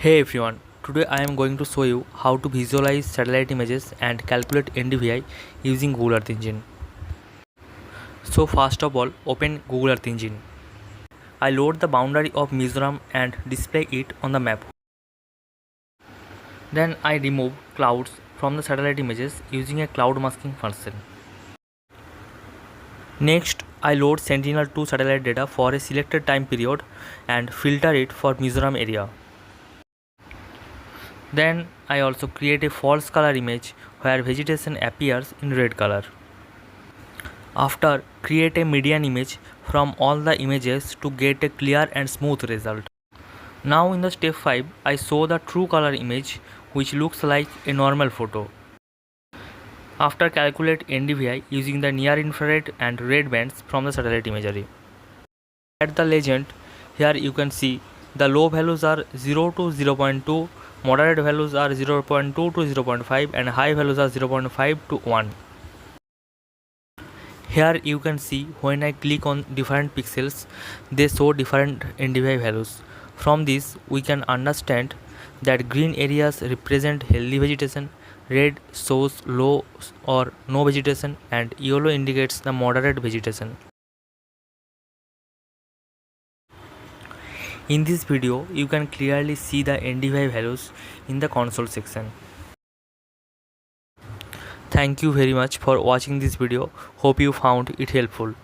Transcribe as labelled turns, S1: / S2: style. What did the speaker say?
S1: Hey everyone, today I am going to show you how to visualize satellite images and calculate NDVI using Google Earth Engine. So first of all, open Google Earth Engine. I load the boundary of Mizoram and display it on the map. Then I remove clouds from the satellite images using a cloud masking function. Next, I load Sentinel-2 satellite data for a selected time period and filter it for Mizoram area. Then I also create a false color image where vegetation appears in red color. After, create a median image from all the images to get a clear and smooth result. Now in the step 5, I show the true color image which looks like a normal photo. After, calculate NDVI using the near infrared and red bands from the satellite imagery. At the legend, here you can see the low values are 0 to 0.2, moderate values are 0.2 to 0.5 and high values are 0.5 to 1. Here you can see when I click on different pixels, they show different NDVI values. From this we can understand that green areas represent healthy vegetation, red shows low or no vegetation and yellow indicates the moderate vegetation. In this video, you can clearly see the NDVI values in the console section. Thank you very much for watching this video. Hope you found it helpful.